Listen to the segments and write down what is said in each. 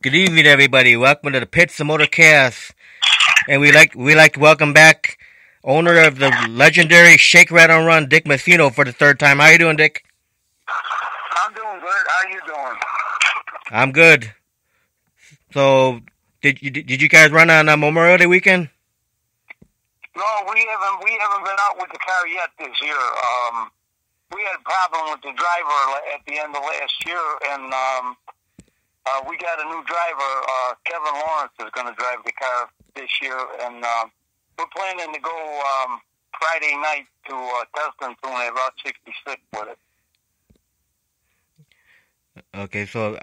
Good evening, everybody. Welcome to the Pits of Motorcast, and we like to welcome back owner of the legendary shakerattle-run, Dick Messino, for the third time. How you doing, Dick? I'm doing good. How you doing? I'm good. So, did you guys run on Memorial Day weekend? No, we haven't been out with the car yet this year. We had a problem with the driver at the end of last year, and we got a new driver. Kevin Lawrence is going to drive the car this year, and we're planning to go Friday night to Tustin at about 66 with it. Okay, so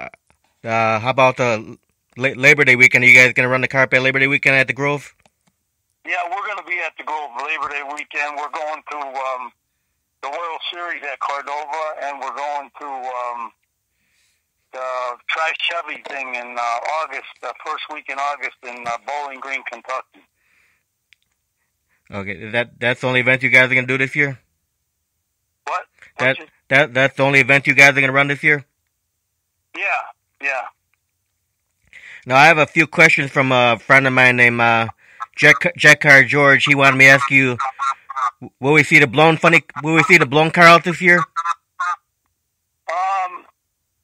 how about the Labor Day weekend? Are you guys gonna run the car at Labor Day weekend at the Grove? Yeah, we're going to be at the Grove Labor Day weekend. We're going to the World Series at Cordova, and we're going to the Tri-Chevy thing in August, the first week in August in Bowling Green, Kentucky. Okay, that's the only event you guys are gonna do this year? What? That's the only event you guys are gonna run this year? Yeah. Now I have a few questions from a friend of mine named Car George. He wanted me to ask you, will we see the blown car out this year?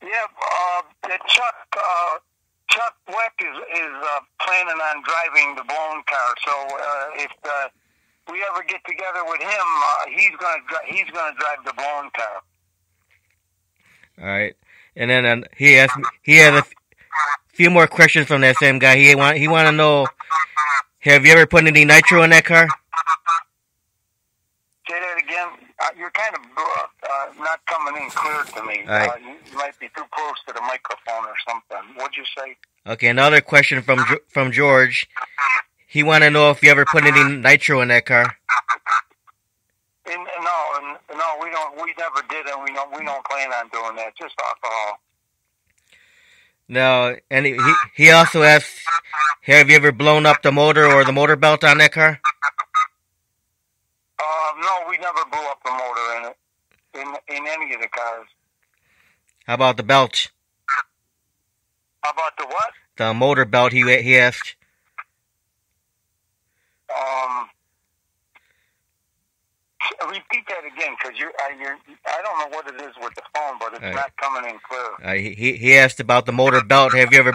Yeah. Chuck Weck is planning on driving the blown car. So if we ever get together with him, he's gonna drive the blown car. All right. And then he has a few more questions from that same guy. He want to know, have you ever put any nitro in that car? Say that again. You're kind of not coming in clear to me. Right. You might be too close to the microphone or something. What'd you say? Okay, another question from George. He want to know if you ever put any nitro in that car. No, we don't. We never did, and we don't plan on doing that. Just alcohol. No, and he also asked, have you ever blown up the motor or the motor belt on that car? No, we never blew up the motor in it, in any of the cars. How about the belt? How about the what? The motor belt, he asked. Repeat that again, because I don't know what it is with the phone, but it's not coming in clear. He asked about the motor belt. Have you ever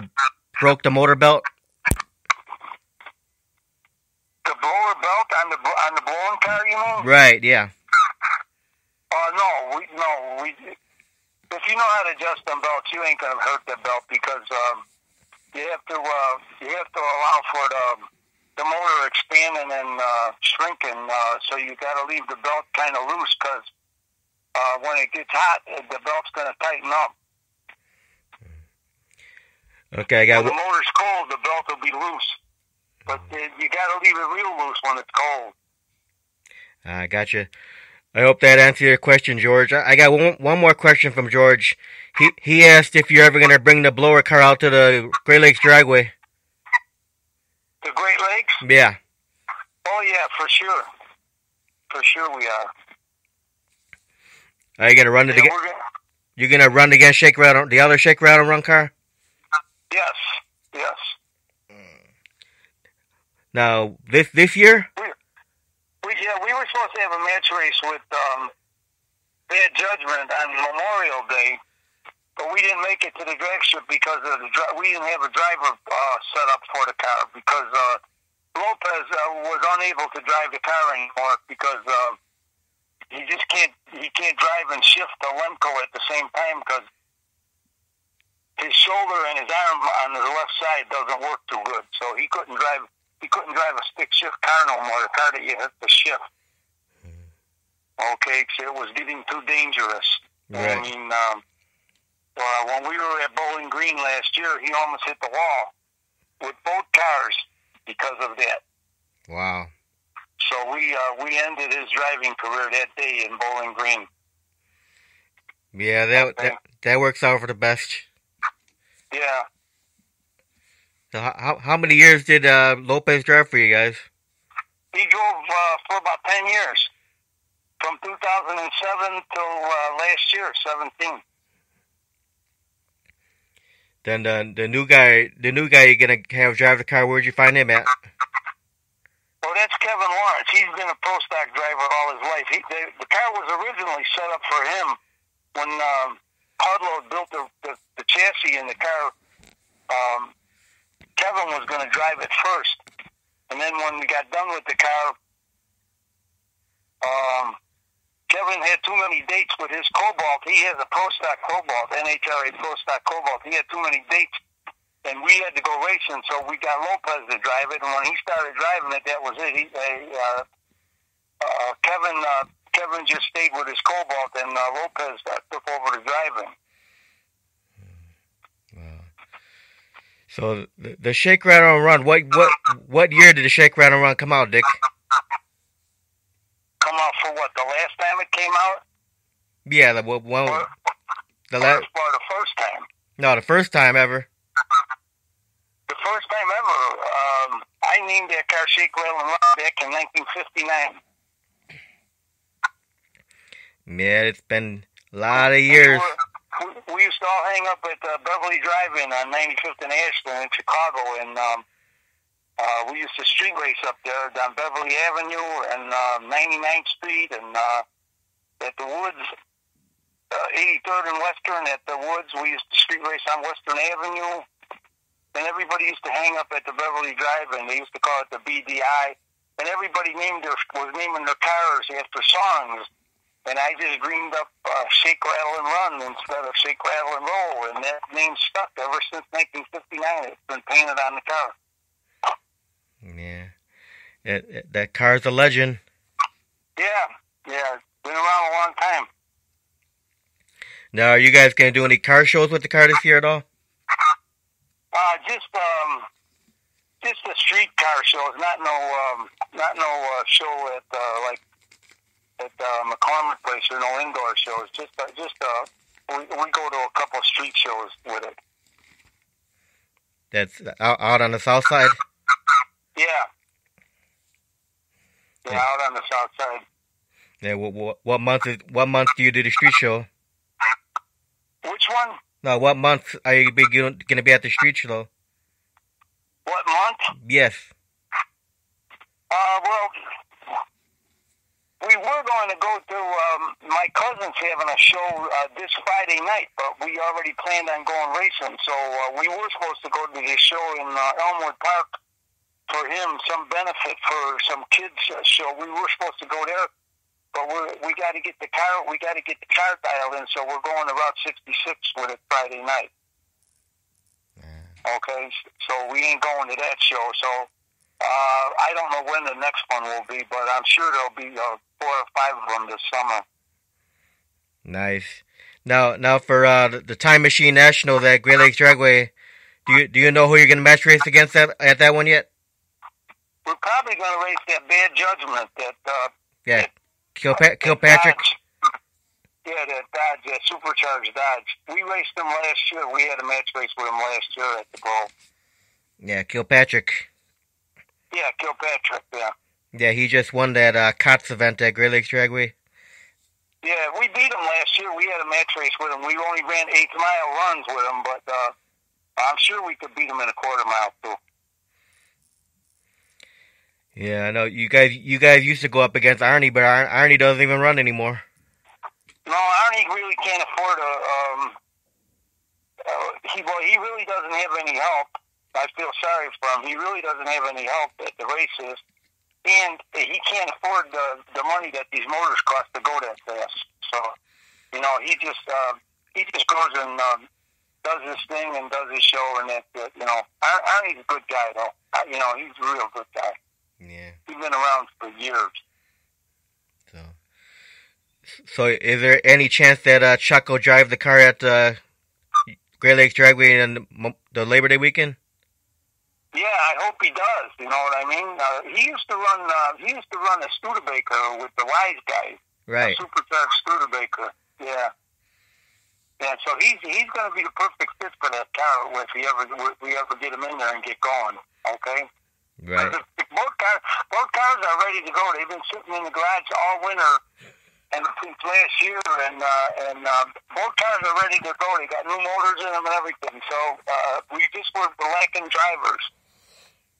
broke the motor belt? The blower belt on the blown car, you mean? Right, yeah. No. If you know how to adjust them belts, you ain't gonna hurt the belt because you have to allow for the motor expanding and shrinking. So you got to leave the belt kind of loose because when it gets hot, the belt's gonna tighten up. Okay, when the motor's cold, the belt will be loose. But you got to leave it real loose when it's cold. I gotcha. I hope that answered your question, George. I got one more question from George. He asked if you're ever going to bring the blower car out to the Great Lakes driveway. The Great Lakes? Yeah. Oh, yeah, for sure. For sure we are. Are you going to run it again? You're going to run against the other shakerattle-run car? Yes. Now, this year? We were supposed to have a match race with Bad Judgment on Memorial Day, but we didn't make it to the drag strip because of we didn't have a driver set up for the car because Lopez was unable to drive the car anymore because he can't drive and shift the Lemco at the same time because his shoulder and his arm on the left side doesn't work too good, so he couldn't drive. He couldn't drive a stick shift car no more, the car that you have to shift. Okay, because it was getting too dangerous. Right. I mean, when we were at Bowling Green last year, he almost hit the wall with both cars because of that. Wow. So we ended his driving career that day in Bowling Green. Yeah, that works out for the best. Yeah. So how many years did Lopez drive for you guys? He drove for about 10 years. From 2007 till last year, 17. Then the new guy you're gonna have drive the car. Where'd you find him at? Well, that's Kevin Lawrence. He's been a pro stock driver all his life. The car was originally set up for him when Hudlow built the chassis in the car. Kevin was going to drive it first, and then when we got done with the car, Kevin had too many dates with his Cobalt. He has a Pro Stock Cobalt, NHRA Pro Stock Cobalt. He had too many dates, and we had to go racing, so we got Lopez to drive it. And when he started driving it, that was it. Kevin just stayed with his Cobalt, and Lopez took over the driving. Wow. So the Shake Rattle Run. What year did the Shake Rattle Run come out, Dick? Come out for what? The last time it came out? Yeah, the first time. No, the first time ever. The first time ever. I named that car Shake Rattle Run back in 1959. Yeah, it's been a lot of years. We used to all hang up at Beverly Drive-In on 95th and Ashland in Chicago, and we used to street race up there down Beverly Avenue and 99th Street and at the Woods, 83rd and Western at the Woods. We used to street race on Western Avenue. And everybody used to hang up at the Beverly Drive-In. They used to call it the BDI. And everybody was naming their cars after songs. And I just dreamed up Shake, Rattle, and Run instead of Shake, Rattle, and Roll. And that name stuck ever since 1959. It's been painted on the car. Yeah. That car's a legend. Yeah. It's been around a long time. Now, are you guys going to do any car shows with the car this year at all? Just the street car shows, not no show at McCormick Place or no indoor shows. We go to a couple of street shows with it. That's out on the south side. Yeah, out on the south side. Yeah. What month do you do the street show? Which one? No, what month are you going to be at the street show? What month? Yes. Well, we were going to go to my cousin's having a show this Friday night, but we already planned on going racing. So we were supposed to go to this show in Elmwood Park for him, some benefit for some kids' show. We were supposed to go there. But we got to get the car. We got to get the car dialed in. So we're going to Route 66 with it Friday night. Okay, so we ain't going to that show. So I don't know when the next one will be, but I'm sure there'll be 4 or 5 of them this summer. Nice. Now for the Time Machine Nationals at Great Lakes Dragway, do you know who you're going to match race against at that one yet? We're probably going to race that Bad Judgment. Kilpatrick. Dodge. Yeah, that Dodge, that supercharged Dodge. We raced him last year. We had a match race with him last year at the Bowl. Yeah, Kilpatrick. Yeah, Kilpatrick, yeah. Yeah, he just won that COTS event at Great Lakes Dragway. Yeah, we beat him last year. We had a match race with him. We only ran 8-mile runs with him, but I'm sure we could beat him in a quarter mile, too. Yeah, I know. You guys used to go up against Arnie, but Arnie doesn't even run anymore. No, Arnie really can't afford he really doesn't have any help. I feel sorry for him. He really doesn't have any help at the races, and he can't afford the money that these motors cost to go that fast. So, he just goes and does his thing and does his show, and that's it. Arnie's a good guy, though. He's a real good guy. Yeah. He's been around for years. So is there any chance that Chuck will drive the car at Great Lakes Dragway in the Labor Day weekend? Yeah, I hope he does. You know what I mean? He used to run a Studebaker with the Wise guys. Right. A supercharged Studebaker. Yeah. Yeah. So he's going to be the perfect fit for that car if we ever get him in there and get going. Okay. Right. Both cars are ready to go. They've been sitting in the garage all winter, and since last year, and both cars are ready to go. They got new motors in them and everything. So we just were lacking drivers.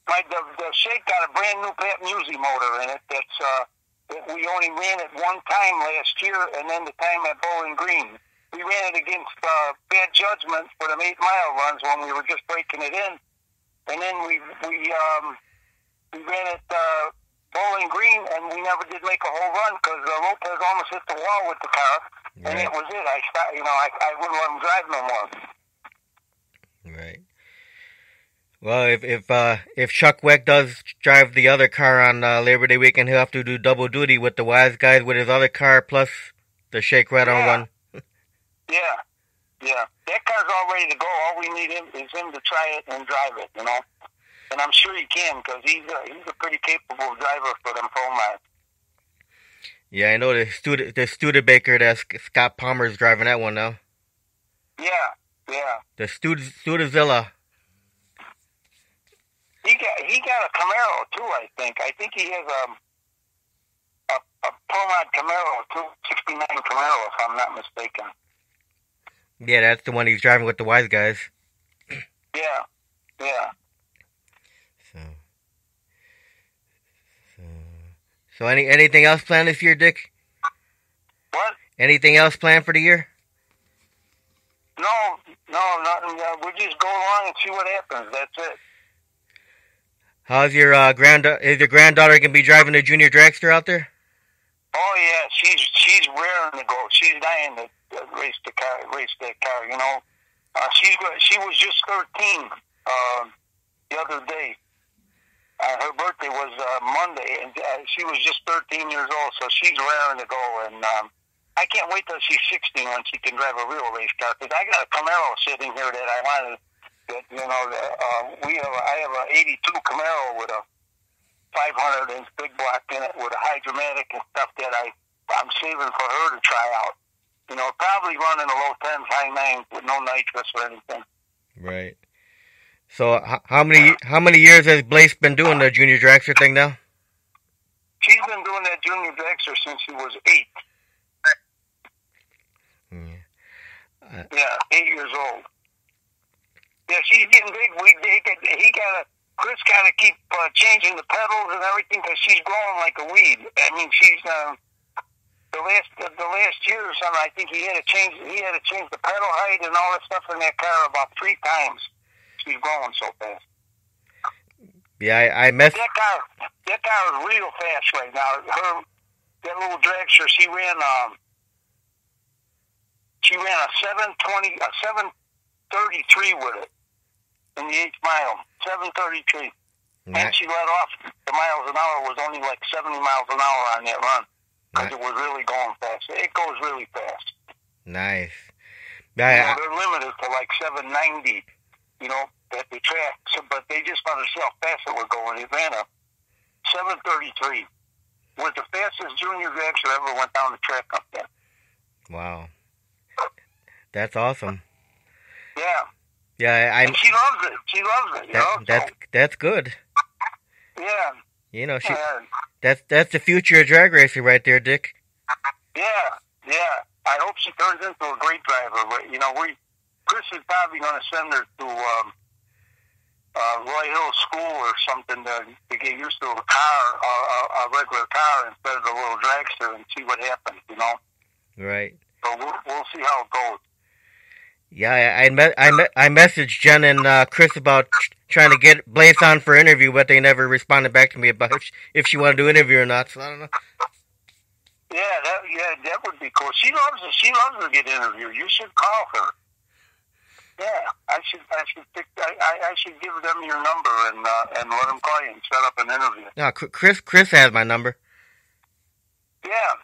The Shake got a brand new Pat Musi motor in it. We only ran it one time last year, and then the time at Bowling Green. We ran it against Bad Judgment for them 8-mile runs when we were just breaking it in, and then we ran it Bowling Green, and we never did make a whole run because Lopez almost hit the wall with the car, and it was it. I wouldn't let him drive no more. Right. Well, if Chuck Weck does drive the other car on Labor Day weekend, he'll have to do double duty with the Wise Guys with his other car plus the Shake-rattle-run. Yeah. That car's all ready to go. All we need is him to try it and drive it, And I'm sure he can because he's a pretty capable driver for them Pro-Mats. Yeah, I know the Studebaker that Scott Palmer's driving that one now. Yeah. The Studezilla. He got a Camaro too, I think. I think he has a Pro-Mat Camaro, 269 Camaro, if I'm not mistaken. Yeah, that's the one he's driving with the Wise Guys. Yeah. So anything else planned this year, Dick? What? Anything else planned for the year? No, nothing. We'll just go along and see what happens. That's it. How's your granddaughter? Is your granddaughter gonna be driving the junior dragster out there? Oh yeah, she's raring to go. She's dying to race that car. She was just 13 the other day. Her birthday was Monday, and she was just 13 years old. So she's raring to go, and I can't wait till she's 16 when she can drive a real race car. Because I got a Camaro sitting here that I wanted. I have an '82 Camaro with a 500-inch big block in it with a hydromatic and stuff that I'm saving for her to try out. Probably running a low 10s, high 9s with no nitrous or anything. Right. So how many years has Blaze been doing the junior dragster thing now? She's been doing that junior dragster since she was 8. 8 years old. Yeah, she's getting big. Chris got to keep changing the pedals and everything because she's growing like a weed. I mean, she's the last year or something. I think he had to change the pedal height and all that stuff in that car about 3 times. She's growing so fast. Yeah, I messed. That car is real fast right now. That little dragster, she ran a 733 with it in the 8th mile. 733. And she let off the miles an hour was only like 70 miles an hour on that run because it was really going fast. It goes really fast. Nice. They're limited to like 790. At the track, but they just wanted to see how fast it was going. It ran a 733. Was the fastest junior dragster ever went down the track up there. Wow. That's awesome. Yeah. And she loves it. She loves it. That's good. Yeah. That's the future of drag racing right there, Dick. Yeah. I hope she turns into a great driver. But Chris is probably going to send her to Roy Hill School or something to get used to a regular car instead of a little dragster and see what happens. Right. So we'll see how it goes. Yeah, I messaged Jen and Chris about trying to get Blaze on for interview, but they never responded back to me about if she wanted to interview or not. So I don't know. Yeah, that would be cool. She loves it. She loves to get interviewed. You should call her. Yeah, I should give them your number and let them call you and set up an interview. No, Chris has my number. Yeah.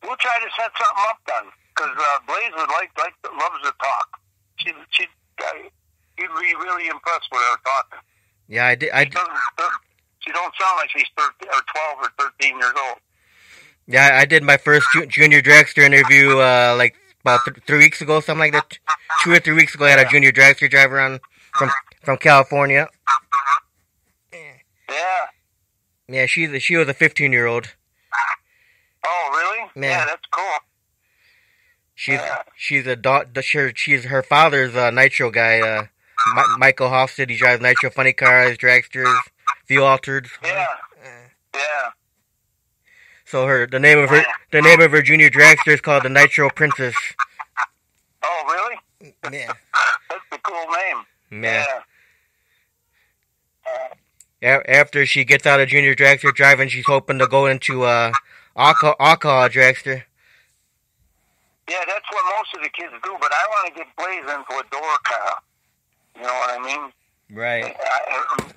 We'll try to set something up then, because Blaze would loves to talk. You'd be really impressed with her talking. Yeah, I did. She don't sound like she's 13 or 12 or 13 years old. Yeah, I did my first junior dragster interview like about 3 weeks ago, something like that. 2 or 3 weeks ago, I had a junior dragster driver on from California. Yeah. Yeah, she was a 15-year-old. Oh, really? Yeah. That's cool. She's her father's nitro guy. Michael Hofstad. He drives nitro funny cars, dragsters, fuel altereds. Yeah. Yeah. So the name of her junior dragster is called the Nitro Princess. Oh, really? Yeah. That's a cool name. Yeah. After she gets out of junior dragster driving, she's hoping to go into alcohol dragster. Yeah, that's what most of the kids do, but I want to get Blaze into a door car. You know what I mean? Right.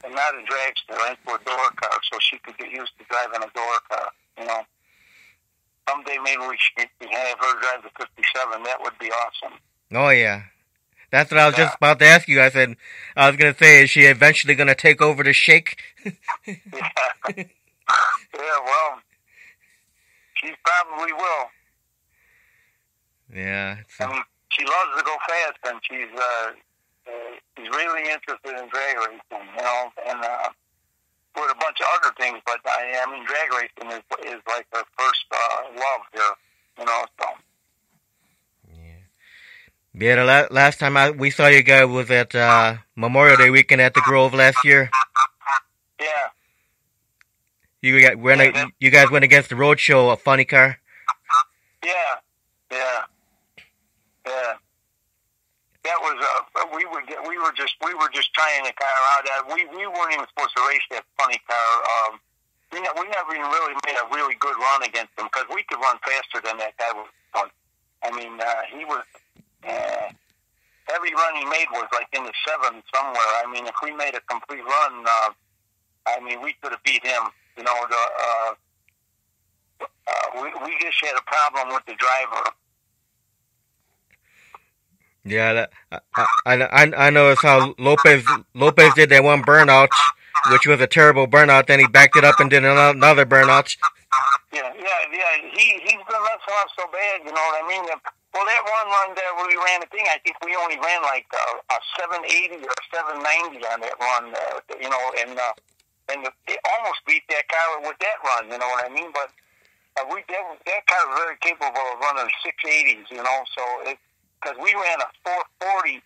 And not a dragster, into a door car, so she could get used to driving a door car, you know. Someday maybe we should have her drive the 57. That would be awesome. Oh, yeah. That's what I was just about to ask you. I was going to say, is she eventually going to take over the shake? Yeah, well, she probably will. Yeah. I mean, she loves to go fast, and she's really interested in drag racing, you know, and with a bunch of other things, but I mean, drag racing is like her first love here, you know, so. Yeah, the last time we saw you guys was at Memorial Day weekend at the Grove last year. Yeah. You guys went against the Roadshow, a funny car. Yeah. That was we were just trying the car out. We weren't even supposed to race that funny car. We never even really made a really good run against him because we could run faster than that guy was. I mean, he was. Every run he made was like in the 7 somewhere. I mean, if we made a complete run, I mean, we could have beat him. You know, we just had a problem with the driver. Yeah, I noticed how Lopez did that one burnout, which was a terrible burnout. Then he backed it up and did another burnout. Yeah. He's been messing up so bad. You know what I mean? Well, that one run there where we ran the thing, I think we only ran like a 780 or 790 on that run. You know, and it almost beat that car with that run. You know what I mean? But that car was very capable of running 680s. You know, so because we ran a 440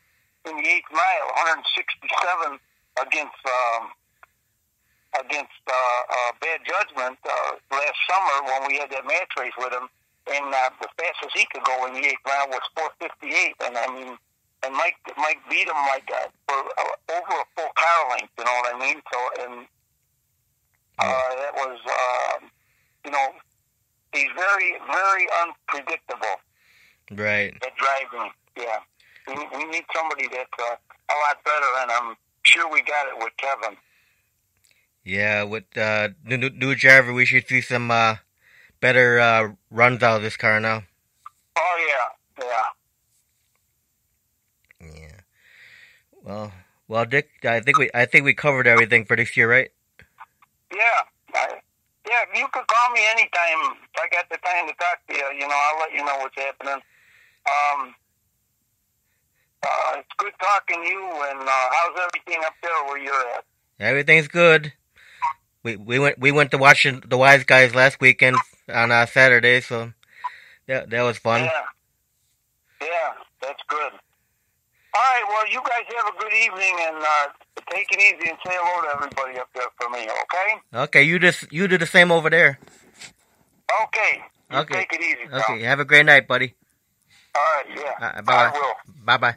in the 8th mile, 167 against Bad Judgment last summer when we had that match race with him. And the fastest he could go in the 8th mile was 4:58, and I mean, and Mike beat him like for over a full car length. You know what I mean? So, and that was, you know, he's very, very unpredictable. Right. At driving, yeah. We need somebody that's a lot better, and I'm sure we got it with Kevin. Yeah, with new driver, we should see some better runs out of this car now. Oh yeah. Well, Dick, I think we covered everything for this year, right? Yeah. You could call me anytime. If I got the time to talk to you, you know, I'll let you know what's happening. It's good talking to you. And how's everything up there where you're at? Everything's good. We went to watch the Wise Guys last weekend on Saturday, so that was fun. Yeah, that's good. All right, well, you guys have a good evening, and take it easy and say hello to everybody up there for me, okay? Okay, you do the same over there. Okay. Okay. Take it easy, pal. Okay, have a great night, buddy. All right, yeah. Bye. I will. Bye-bye.